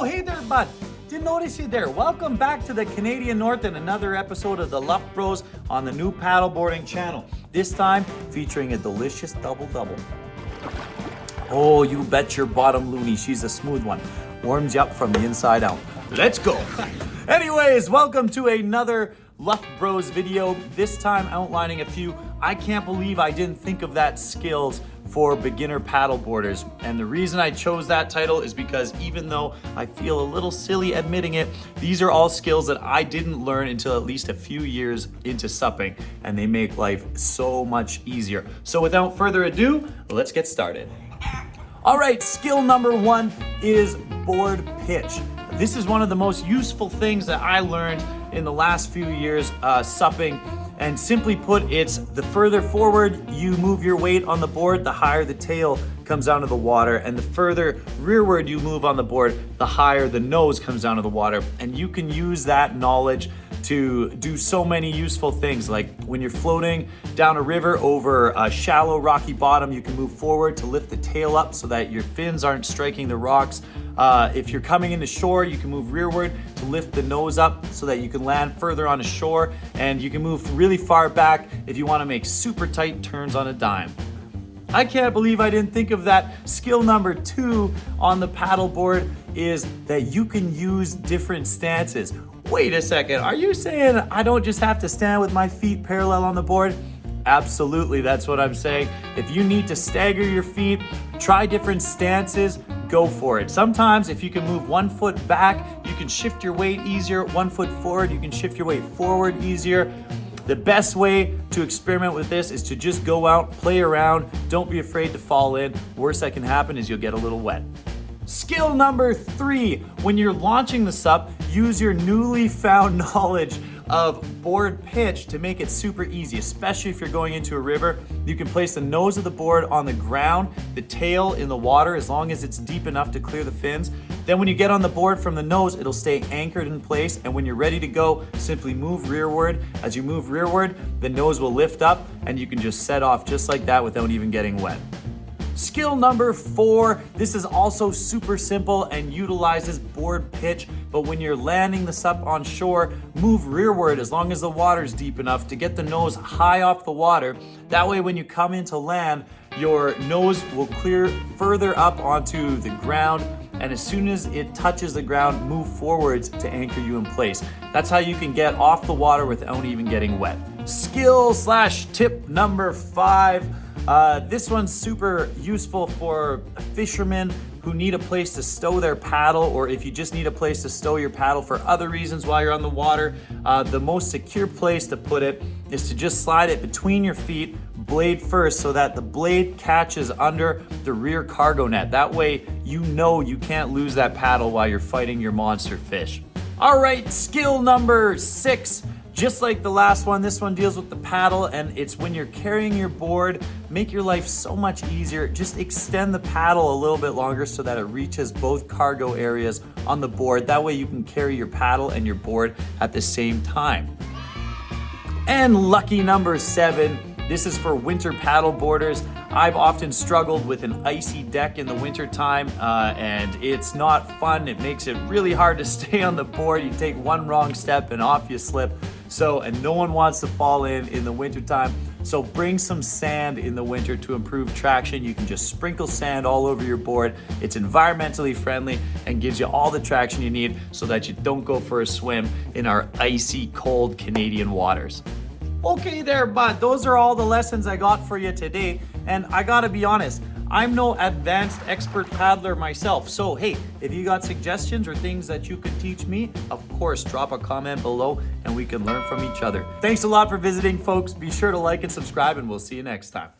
Oh, hey there, bud. Didn't notice you there. Welcome back to the Canadian North and another episode of the Luff Bros on the new paddleboarding channel. This time featuring a delicious double-double. Oh, you bet your bottom loony. She's a smooth one. Warms you up from the inside out. Let's go. Anyways, welcome to another Luff Bros video. This time outlining a few I can't believe I didn't think of that skills for beginner paddleboarders. And the reason I chose that title is because even though I feel a little silly admitting it, these are all skills that I didn't learn until at least a few years into SUPing, and they make life so much easier. So without further ado, let's get started. All right, skill number one is board pitch. This is one of the most useful things that I learned in the last few years SUPing. And simply put, it's the further forward you move your weight on the board, the higher the tail comes down to the water. And the further rearward you move on the board, the higher the nose comes down to the water. And you can use that knowledge to do so many useful things. Like when you're floating down a river over a shallow rocky bottom, you can move forward to lift the tail up so that your fins aren't striking the rocks. If you're coming into shore, you can move rearward to lift the nose up so that you can land further on a shore, and you can move really far back if you want to make super tight turns on a dime. I can't believe I didn't think of that. Skill number two on the paddleboard is that you can use different stances. Wait a second, are you saying I don't just have to stand with my feet parallel on the board? Absolutely, that's what I'm saying. If you need to stagger your feet, try different stances, go for it. Sometimes if you can move 1 foot back, you can shift your weight easier. 1 foot forward, you can shift your weight forward easier. The best way to experiment with this is to just go out, play around. Don't be afraid to fall in. Worst that can happen is you'll get a little wet. Skill number three, when you're launching the SUP, use your newly found knowledge of board pitch to make it super easy, especially if you're going into a river. You can place the nose of the board on the ground, the tail in the water, as long as it's deep enough to clear the fins. Then when you get on the board from the nose, it'll stay anchored in place, and when you're ready to go, simply move rearward. As you move rearward, the nose will lift up, and you can just set off just like that without even getting wet. Skill number four, this is also super simple and utilizes board pitch, but when you're landing the SUP on shore, move rearward as long as the water's deep enough to get the nose high off the water. That way when you come into land, your nose will clear further up onto the ground, and as soon as it touches the ground, move forwards to anchor you in place. That's how you can get off the water without even getting wet. Skill / tip number five. This one's super useful for fishermen who need a place to stow their paddle, or if you just need a place to stow your paddle for other reasons while you're on the water. The most secure place to put it is to just slide it between your feet, blade first, so that the blade catches under the rear cargo net. That way you know you can't lose that paddle while you're fighting your monster fish. All right, skill number six. Just like the last one, this one deals with the paddle, and it's when you're carrying your board, make your life so much easier. Just extend the paddle a little bit longer so that it reaches both cargo areas on the board. That way you can carry your paddle and your board at the same time. And lucky number seven, this is for winter paddleboarders. I've often struggled with an icy deck in the winter time, and it's not fun. It makes it really hard to stay on the board. You take one wrong step and off you slip. And no one wants to fall in the winter time. So bring some sand in the winter to improve traction. You can just sprinkle sand all over your board. It's environmentally friendly and gives you all the traction you need so that you don't go for a swim in our icy, cold Canadian waters. Okay there, bud. Those are all the lessons I got for you today. And I gotta be honest, I'm no advanced expert paddler myself. So hey, if you got suggestions or things that you could teach me, of course, drop a comment below and we can learn from each other. Thanks a lot for visiting, folks. Be sure to like and subscribe, and we'll see you next time.